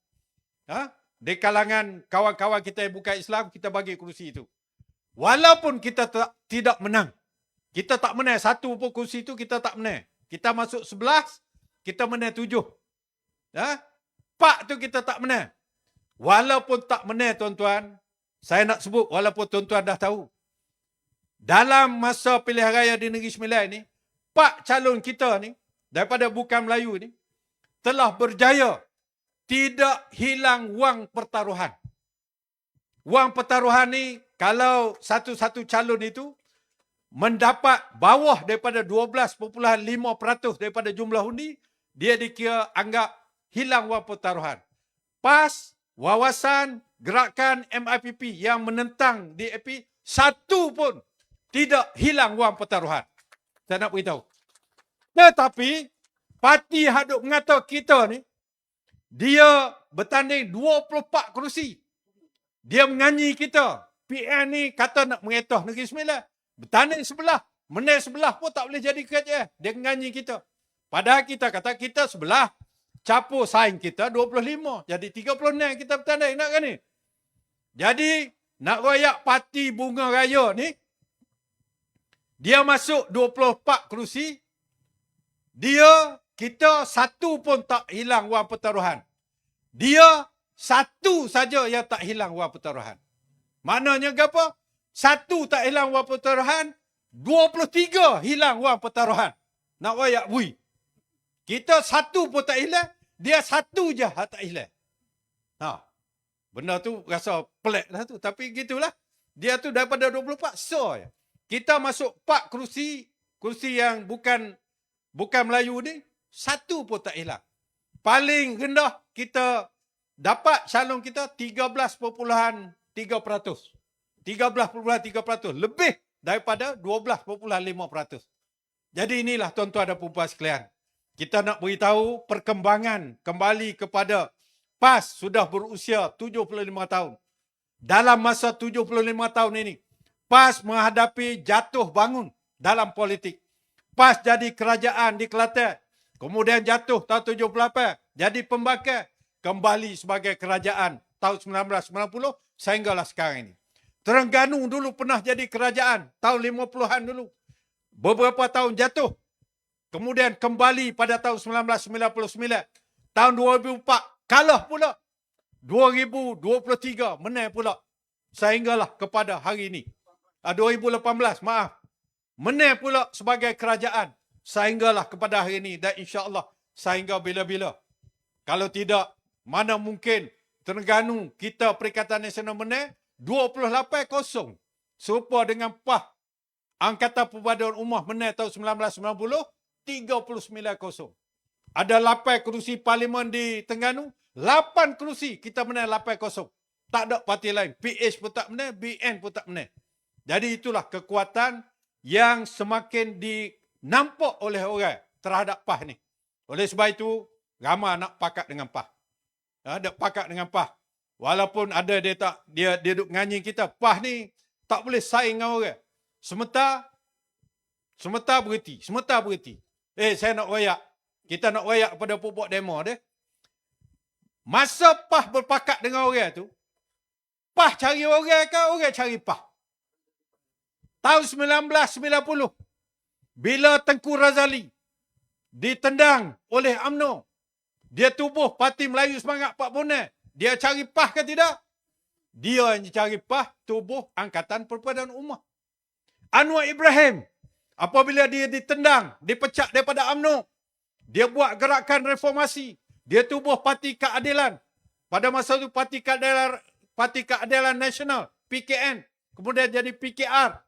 S1: Di kalangan kawan-kawan kita yang bukan Islam, kita bagi kerusi itu. Walaupun kita tidak menang, kita tak menang 1 pun kerusi itu kita tak menang. Kita masuk 11, kita menang 7. Pak tu kita tak menang. Walaupun tak menang tuan-tuan, saya nak sebut walaupun tuan-tuan dah tahu. Dalam masa pilihan raya di Negeri Sembilan ni, pak calon kita ni, daripada Bukan Melayu ni, telah berjaya tidak hilang wang pertaruhan. Wang pertaruhan ni, kalau satu-satu calon itu mendapat bawah daripada 12.5% daripada jumlah undi, dia dikira anggap hilang wang pertaruhan. PAS, Wawasan, Gerakan MIPP yang menentang DAP, satu pun tidak hilang wang pertaruhan. Saya nak beritahu. Tetapi, parti hadut mengata kita ni, dia bertanding 24 kerusi. Dia menyanyi kita. PN ni kata nak mengetah Negeri Sembilan. Bertanding sebelah. Menang sebelah pun tak boleh jadi kerajaan. Dia menyanyi kita. Padahal kita kata kita sebelah. Capur saing kita 25. Jadi 36 kita bertanding. Nak kan ni? Jadi, nak royak parti Bunga Raya ni, dia masuk 24 kerusi. Kita satu pun tak hilang wang pertaruhan. Dia satu saja yang tak hilang wang pertaruhan. Maknanya apa? Satu tak hilang wang pertaruhan, 23 hilang wang pertaruhan. Nak royak bui. Kita satu pun tak hilang, dia satu je tak hilang. Benda tu rasa pelik lah tu. Tapi gitulah. Dia tu daripada 24, so je. Kita masuk 4 kursi yang bukan Melayu ni, satu pun tak hilang. Paling rendah kita dapat calon kita 13.3%. 13.3%. Lebih daripada 12.5%. Jadi inilah tuan-tuan dan puan-puan sekalian. Kita nak beritahu perkembangan kembali kepada PAS sudah berusia 75 tahun. Dalam masa 75 tahun ini, PAS menghadapi jatuh bangun dalam politik. PAS jadi kerajaan di Kelantan. Kemudian jatuh tahun 78. Jadi pembakar. Kembali sebagai kerajaan tahun 1990 sehinggalah sekarang ini. Terengganu dulu pernah jadi kerajaan tahun 50-an dulu. Beberapa tahun jatuh. Kemudian kembali pada tahun 1999. Tahun 2004 kalah pula. 2023 menang pula. Sehinggalah kepada hari ini. 2018, maaf. Menang pula sebagai kerajaan. Sehinggalah kepada hari ini. Dan insya-Allah sehingga bila-bila. Kalau tidak, mana mungkin Terengganu kita Perikatan Nasional menang 28-0. Serupa dengan PAH Angkatan Perpaduan Ummah menang tahun 1990 39-0. Ada 8 kerusi parlimen di Terengganu, 8 kerusi kita menang 8-0. Tak ada parti lain. PH pun tak menang, BN pun tak menang. Jadi itulah kekuatan yang semakin dinampak oleh orang terhadap PAH ni. Oleh sebab itu, ramai nak pakat dengan PAH. Nak pakat dengan PAH. Walaupun ada dia duduk nganyi kita, PAH ni tak boleh saing dengan orang. Sementara berhenti. Saya nak royak. Kita nak royak pada pokok demo dia. Masa PAH berpakat dengan orang tu, PAH cari orang ke orang cari PAH? Tahun 1990, bila Tengku Razali ditendang oleh UMNO, dia tubuh Parti Melayu Semangat 40. Dia cari PAH ke tidak? Dia yang cari PAH, tubuh Angkatan Perpaduan Ummah. Anwar Ibrahim, apabila dia ditendang, dipecat daripada UMNO, dia buat gerakan reformasi. Dia tubuh Parti Keadilan. Pada masa itu Parti Keadilan Nasional, PKN. Kemudian jadi PKR.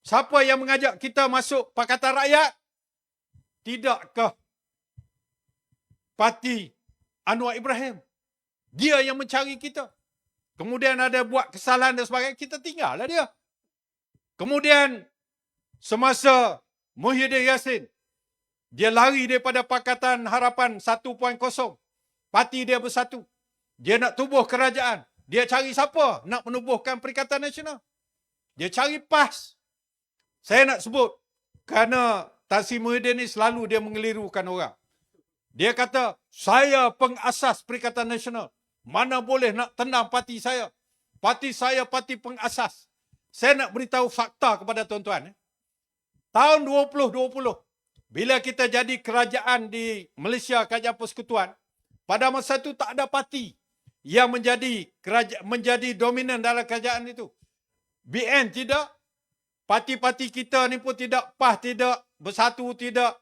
S1: Siapa yang mengajak kita masuk Pakatan Rakyat? Tidakkah Parti Anwar Ibrahim? Dia yang mencari kita. Kemudian ada buat kesalahan dan sebagainya, kita tinggallah dia. Kemudian semasa Muhyiddin Yassin, dia lari daripada Pakatan Harapan 1.0. Parti dia bersatu. Dia nak tubuh kerajaan. Dia cari siapa nak menubuhkan Perikatan Nasional? Dia cari PAS. Saya nak sebut kerana Tan Sri Muhyiddin ni selalu dia mengelirukan orang. Dia kata, saya pengasas Perikatan Nasional. Mana boleh nak tendang parti saya? Parti saya parti pengasas. Saya nak beritahu fakta kepada tuan-tuan. Tahun 2020, bila kita jadi kerajaan di Malaysia, Kerajaan Persekutuan, pada masa itu tak ada parti yang menjadi dominan dalam kerajaan itu. BN tidak, parti-parti kita ni pun tidak, PAS tidak, Bersatu tidak,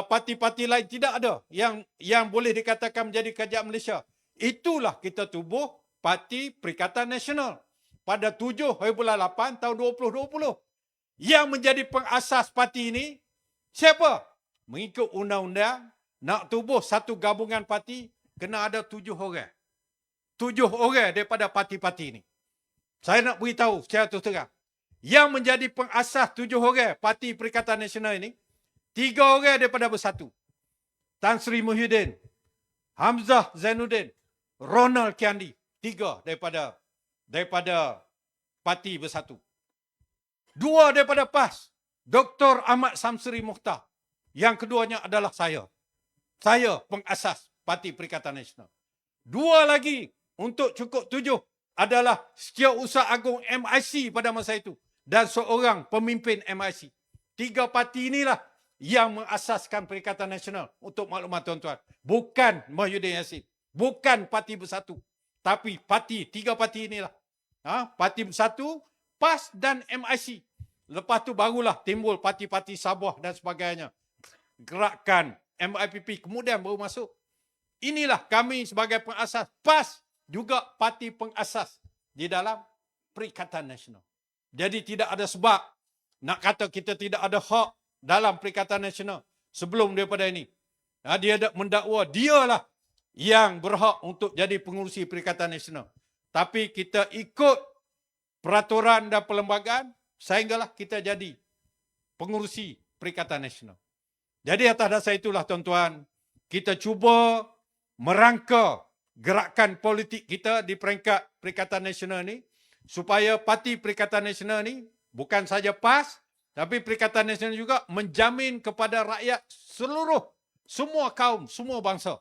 S1: parti-parti lain tidak ada yang boleh dikatakan menjadi kerajaan Malaysia. Itulah kita tubuh Parti Perikatan Nasional pada 7/8 tahun 2020. Yang menjadi pengasas parti ini siapa? Mengikut undang-undang, nak tubuh satu gabungan parti kena ada 7 orang. 7 orang daripada parti-parti ini. Saya nak beritahu secara terus terang. Yang menjadi pengasas 7 orang Parti Perikatan Nasional ini, 3 orang daripada Bersatu. Tan Sri Muhyiddin, Hamzah Zainuddin, Ronald Kiandi. 3 daripada Parti Bersatu. 2 daripada PAS, Dr. Ahmad Samsuri Mukhtar. Yang keduanya adalah saya. Saya pengasas Parti Perikatan Nasional. 2 lagi untuk cukup 7 adalah Setiausaha Agung MIC pada masa itu. Dan seorang pemimpin MIC. 3 parti inilah yang mengasaskan Perikatan Nasional. Untuk maklumat tuan-tuan. Bukan Muhyiddin Yassin. Bukan Parti Bersatu. Tapi 3 parti inilah. Parti Bersatu, PAS dan MIC. Lepas tu barulah timbul parti-parti Sabah dan sebagainya. Gerakan MIPP kemudian baru masuk. Inilah kami sebagai pengasas. PAS juga parti pengasas di dalam Perikatan Nasional. Jadi tidak ada sebab nak kata kita tidak ada hak dalam Perikatan Nasional sebelum daripada ini. Dia mendakwa dialah yang berhak untuk jadi pengurusi Perikatan Nasional. Tapi kita ikut peraturan dan perlembagaan sehinggalah kita jadi pengurusi Perikatan Nasional. Jadi atas dasar itulah tuan-tuan, kita cuba merangka gerakan politik kita di peringkat Perikatan Nasional ni supaya Parti Perikatan Nasional ni bukan saja PAS tapi Perikatan Nasional juga menjamin kepada rakyat semua kaum, semua bangsa.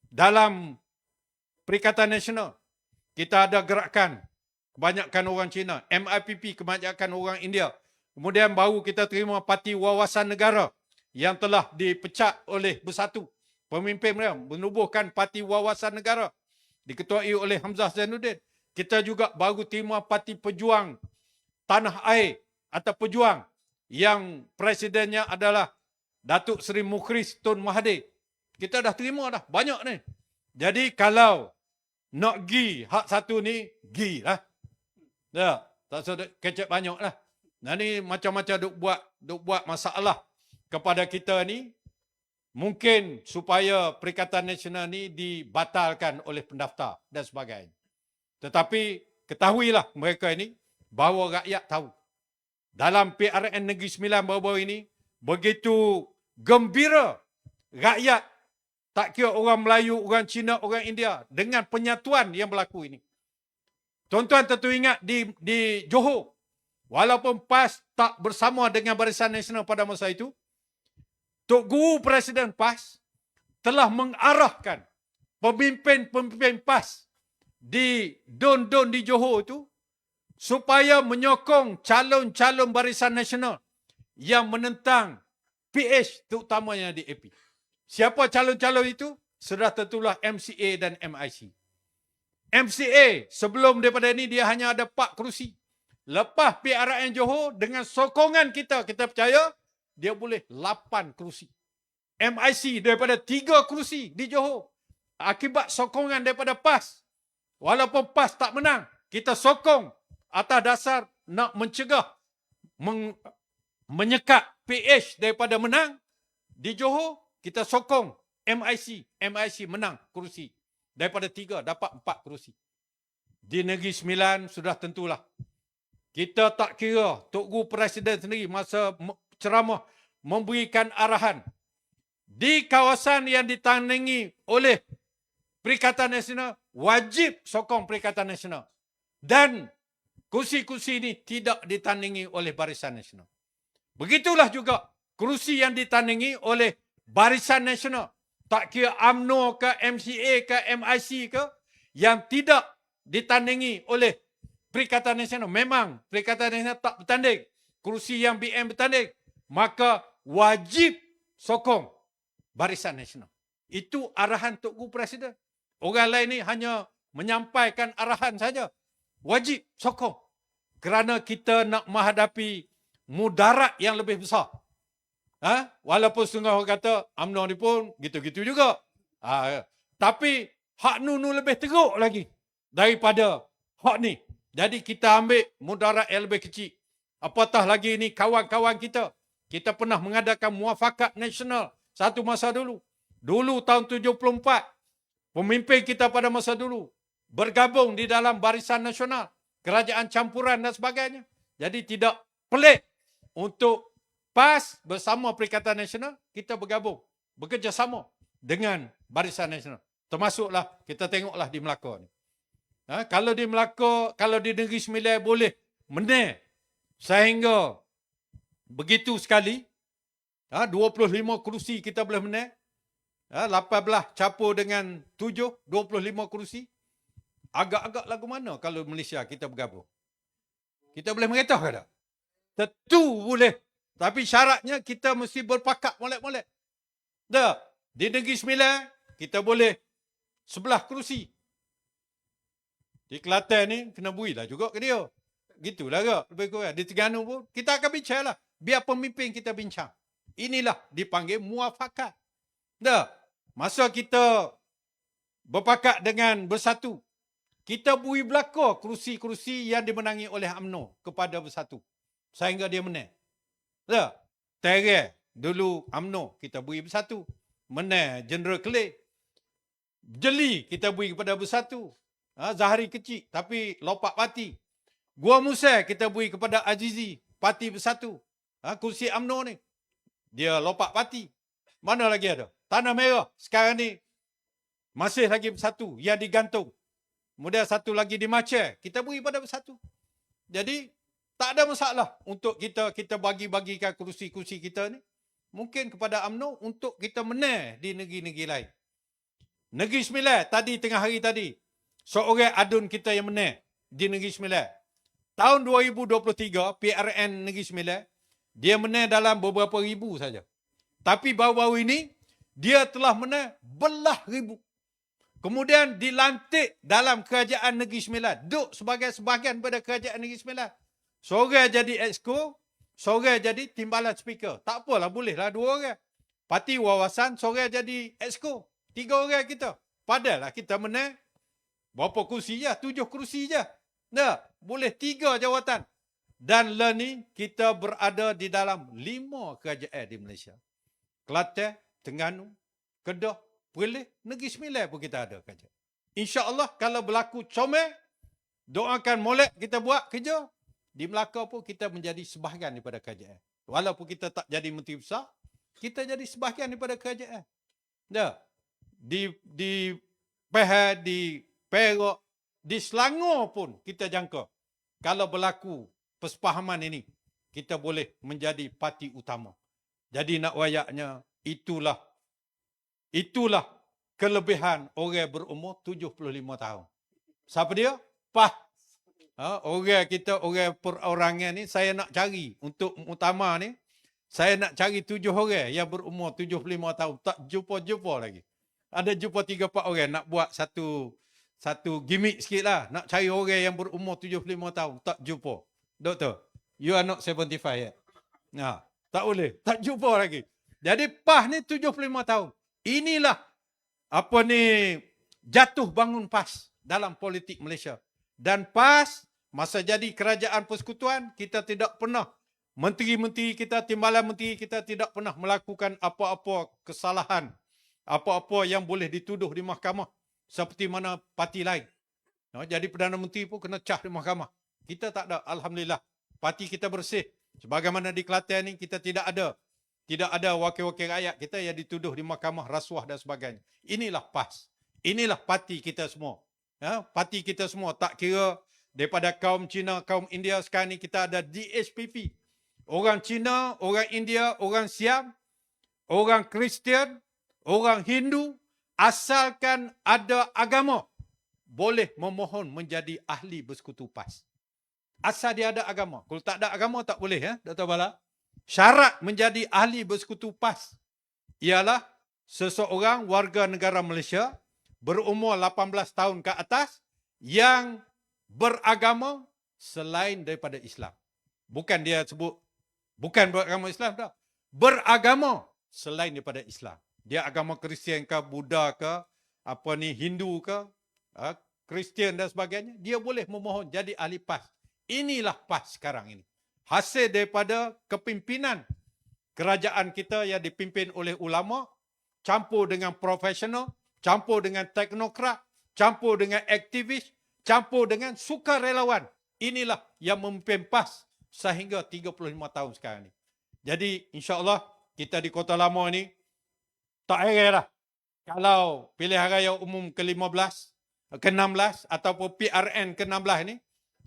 S1: Dalam Perikatan Nasional kita ada gerakan kebanyakan orang Cina, MIPP kebanyakan orang India. Kemudian baru kita terima Parti Wawasan Negara yang telah dipecat oleh Bersatu. Pemimpin mereka menubuhkan Parti Wawasan Negara diketuai oleh Hamzah Zainuddin. Kita juga baru terima Parti Pejuang Tanah Air atau Pejuang yang presidennya adalah Datuk Seri Mukhris Tun Mahathir. Kita dah terima dah banyak ni. Jadi kalau nak gi hak satu ni, gi lah. Ya, tak usah kecek banyak lah. Nah ni macam-macam duk buat masalah kepada kita ni. Mungkin supaya Perikatan Nasional ni dibatalkan oleh pendaftar dan sebagainya. Tetapi ketahuilah mereka ini bahawa rakyat tahu. Dalam PRN Negeri Sembilan baru-baru ini, begitu gembira rakyat, tak kira orang Melayu, orang Cina, orang India, dengan penyatuan yang berlaku ini. Tuan-tuan tentu ingat di Johor, walaupun PAS tak bersama dengan Barisan Nasional pada masa itu, Tok Guru Presiden PAS telah mengarahkan pemimpin-pemimpin PAS di Don di Johor itu supaya menyokong calon-calon Barisan Nasional yang menentang PH terutamanya di AP. Siapa calon-calon itu? Sudah tentulah MCA dan MIC. MCA sebelum daripada ini dia hanya ada 4 kerusi. Lepas PRN Johor dengan sokongan kita percaya dia boleh 8 kerusi. MIC daripada 3 kerusi di Johor. Akibat sokongan daripada PAS. Walaupun PAS tak menang, kita sokong atas dasar nak mencegah, menyekat PH daripada menang di Johor, kita sokong MIC. MIC menang kerusi. Daripada 3 dapat 4 kerusi. Di Negeri Sembilan sudah tentulah. Kita tak kira Tok Guru Presiden sendiri masa ceramah memberikan arahan di kawasan yang ditandingi oleh Perikatan Nasional, wajib sokong Perikatan Nasional. Dan kursi-kursi ini tidak ditandingi oleh Barisan Nasional. Begitulah juga kursi yang ditandingi oleh Barisan Nasional. Tak kira UMNO ke, MCA ke, MIC ke, yang tidak ditandingi oleh Perikatan Nasional. Memang Perikatan Nasional tak bertanding. Kursi yang BN bertanding. Maka wajib sokong Barisan Nasional. Itu arahan Tok Guru Presiden. Orang lain ni hanya menyampaikan arahan saja. Wajib sokong. Kerana kita nak menghadapi mudarat yang lebih besar. Walaupun setengah orang kata UMNO ni pun gitu-gitu juga. Tapi hak nu lebih teruk lagi daripada hak ni. Jadi kita ambil mudarat yang lebih kecil. Apatah lagi ni kawan-kawan kita. Kita pernah mengadakan muafakat nasional satu masa dulu. Dulu tahun 74, pemimpin kita pada masa dulu bergabung di dalam Barisan Nasional, kerajaan campuran dan sebagainya. Jadi tidak pelik untuk PAS bersama Perikatan Nasional, kita bergabung, bekerjasama dengan Barisan Nasional. Termasuklah, kita tengoklah di Melaka ni. Kalau di Melaka, kalau di Negeri Sembilan boleh menang sehingga begitu sekali, 25 kerusi kita boleh menang, 18 campur dengan 7, 25 kerusi. Agak-agak lagu mana kalau Malaysia kita bergabung? Kita boleh mengetah ke tak? Tentu boleh. Tapi syaratnya kita mesti berpakat molek-molek. Di Negeri Sembilan, kita boleh 11 kerusi. Di Kelantan ni, kena builah juga ke dia. Gitulah ke? Lebih kurang. Di Terengganu pun, kita akan bincang lah. Biar pemimpin kita bincang. Inilah dipanggil muafakat. Masa kita berpakat dengan Bersatu, kita bui belaka kerusi-kerusi yang dimenangi oleh UMNO kepada Bersatu. Sehingga dia menang. Terer, dulu UMNO, kita bui Bersatu. Menang General Kelly. Jeli, kita bui kepada Bersatu. Zahari kecil, tapi lopak parti. Gua Musa, kita bui kepada Azizi, parti Bersatu. Kursi UMNO ni. Dia lopak parti. Mana lagi ada? Tanah Merah. Sekarang ni masih lagi Bersatu yang digantung. Kemudian satu lagi di Maceh. Kita beri pada Bersatu. Jadi tak ada masalah untuk kita bagi-bagikan kerusi-kerusi kita ni. Mungkin kepada UMNO untuk kita menang di negeri-negeri lain. Negeri Sembilan tadi tengah hari tadi. Seorang adun kita yang menang di Negeri Sembilan. Tahun 2023 PRN Negeri Sembilan dia menang dalam beberapa ribu saja. Tapi baru-baru ini, dia telah menang belah ribu. Kemudian dilantik dalam kerajaan Negeri Sembilan. Duduk sebagai sebahagian pada kerajaan Negeri Sembilan. Seorang jadi exco, seorang jadi timbalan speaker. Tak apalah, bolehlah 2 orang. Parti Wawasan, seorang jadi exco. 3 orang kita. Padahallah kita menang. Berapa kursi je? 7 kursi je. Boleh 3 jawatan. Dan lah ni kita berada di dalam 5 kerajaan di Malaysia. Kelantan, Terengganu, Kedah, Perlis, Negeri Sembilan pun kita ada kerajaan. InsyaAllah kalau berlaku comel, doakan molek kita buat kerja. Di Melaka pun kita menjadi sebahagian daripada kerajaan. Walaupun kita tak jadi menteri besar, kita jadi sebahagian daripada kerajaan. Di Pahang, di Perak, di Selangor pun kita jangka. Kalau berlaku persefahaman ini, kita boleh menjadi parti utama. Jadi nak wayaknya, itulah kelebihan orang berumur 75 tahun. Siapa dia? PAS. Orang kita, orang perorangan ni, saya nak cari untuk utama ni, saya nak cari 7 orang yang berumur 75 tahun. Tak jumpa-jumpa lagi. Ada jumpa 3-4 orang nak buat satu gimmick sikit lah. Nak cari orang yang berumur 75 tahun. Tak jumpa. Doktor, you are not 75 yet. Tak boleh. Tak jumpa lagi. Jadi PAS ni 75 tahun. Inilah jatuh bangun PAS dalam politik Malaysia. Dan PAS, masa jadi kerajaan persekutuan, kita tidak pernah, menteri-menteri kita, timbalan menteri kita tidak pernah melakukan apa-apa kesalahan, apa-apa yang boleh dituduh di mahkamah, seperti mana parti lain. Jadi Perdana Menteri pun kena cah di mahkamah. Kita tak ada, alhamdulillah. Parti kita bersih. Sebagaimana di Kelantan ni kita tidak ada wakil-wakil rakyat kita yang dituduh di mahkamah rasuah dan sebagainya. Inilah PAS. Inilah parti kita semua. Parti kita semua, tak kira daripada kaum Cina, kaum India, sekarang ni kita ada DSPP. Orang Cina, orang India, orang Siam, orang Kristian, orang Hindu, asalkan ada agama, boleh memohon menjadi ahli bersekutu PAS. Asal dia ada agama. Kalau tak ada agama, tak boleh, Dr. Bala. Syarat menjadi ahli bersekutu PAS ialah seseorang warga negara Malaysia berumur 18 tahun ke atas yang beragama selain daripada Islam. Bukan dia sebut, bukan beragama Islam dah. Beragama selain daripada Islam. Dia agama Kristian ke, Buddha ke, Hindu ke, Kristian dan sebagainya. Dia boleh memohon jadi ahli PAS. Inilah PAS sekarang ini. Hasil daripada kepimpinan kerajaan kita yang dipimpin oleh ulama, campur dengan profesional, campur dengan teknokrat, campur dengan aktivis, campur dengan sukarelawan. Inilah yang memimpin PAS sehingga 35 tahun sekarang ini. Jadi insya-Allah kita di Kota Lama ni tak heranlah kalau pilihan raya umum ke-15, ke-16 ataupun PRN ke-16 ni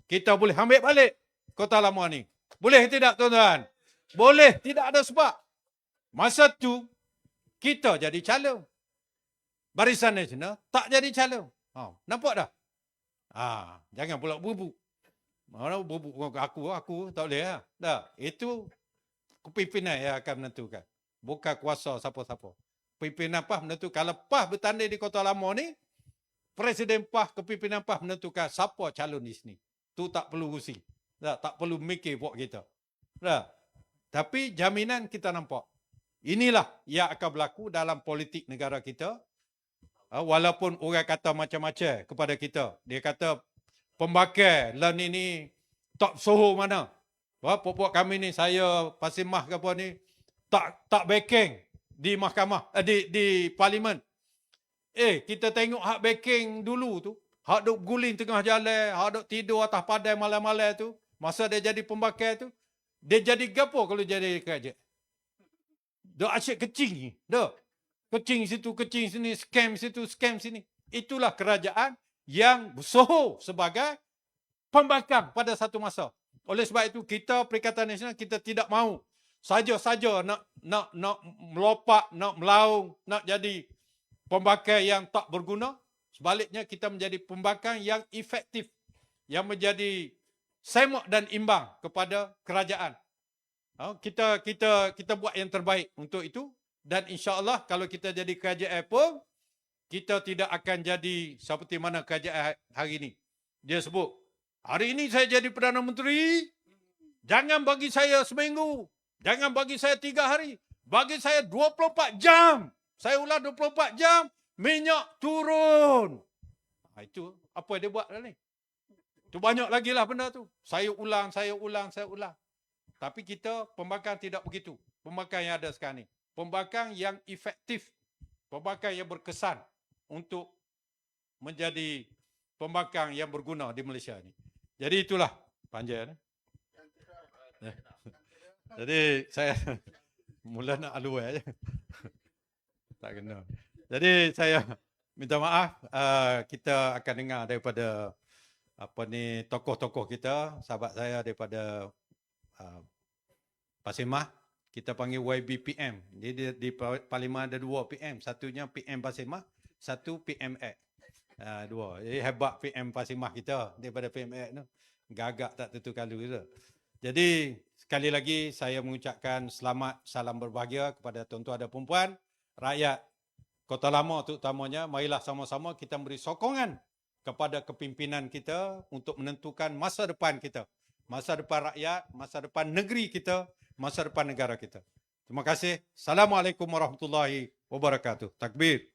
S1: kita boleh ambil balik Kota Lama ni. Boleh tidak tuan-tuan? Boleh, tidak ada sebab. Masa tu kita jadi calon. Barisan Nasional tak jadi calon. Nampak dah? Jangan pula bubuk. Mana bubuk aku tak boleh lah. Dah, itu kepimpinan yang akan menentukan. Bukan kuasa siapa-siapa. Pimpinan PAS menentukan. Kalau PAS bertanding di Kota Lama ni, Presiden PAS, kepimpinan PAS menentukan siapa calon di sini. Tu tak perlu urusi. Tak perlu mikir buat kita. Dah. Tapi jaminan kita nampak. Inilah yang akan berlaku dalam politik negara kita. Walaupun orang kata macam-macam kepada kita. Dia kata pembakar LAN ini tak soho mana. Pokok kami ni, saya Pasimah ke apa ni, tak backing di mahkamah, di parlimen. Kita tengok hak backing dulu tu. Hak duk guling tengah jalan, hak duk tidur atas padai malam-malam tu. Masa dia jadi pembakar tu, dia jadi gapo kalau jadi kerajaan? Duk asyik kecing. Duk. Kecing situ, kecing sini, scam situ, scam sini. Itulah kerajaan yang bersoho sebagai pembangkang pada satu masa. Oleh sebab itu kita Perikatan Nasional kita tidak mahu saja-saja nak melopak, nak melaung, nak jadi pembangkang yang tak berguna. Sebaliknya kita menjadi pembangkang yang efektif, yang menjadi semak dan imbang kepada kerajaan. Kita buat yang terbaik untuk itu, dan insya-Allah kalau kita jadi kerajaan pun kita tidak akan jadi seperti mana kerajaan hari ini. Dia sebut, hari ini saya jadi Perdana Menteri, jangan bagi saya seminggu, jangan bagi saya 3 hari, bagi saya 24 jam. Saya ulang 24 jam, minyak turun. Itu apa dia buat dah ni? Tu banyak lagi lah benda tu. Saya ulang. Tapi kita pembangkang tidak begitu. Pembangkang yang ada sekarang ni. Pembangkang yang efektif. Pembangkang yang berkesan untuk menjadi pembangkang yang berguna di Malaysia ni. Jadi itulah panjang. Jadi saya mula nak aluai je. Tak kena. Jadi saya minta maaf. Kita akan dengar daripada tokoh-tokoh kita, sahabat saya daripada Pasimah. Kita panggil YBPM. Di Parlimen ada 2 PM. Satunya PM Pasimah, satu PMX. 2. Jadi hebat PM Pasimah kita daripada PMX tu. Gagak tak tentu kalau kita. Jadi sekali lagi saya mengucapkan selamat, salam berbahagia kepada tuan-tuan dan puan-puan, rakyat Kota Lama terutamanya. Marilah sama-sama kita beri sokongan kepada kepimpinan kita untuk menentukan masa depan kita. Masa depan rakyat, masa depan negeri kita, masa depan negara kita. Terima kasih. Assalamualaikum warahmatullahi wabarakatuh. Takbir.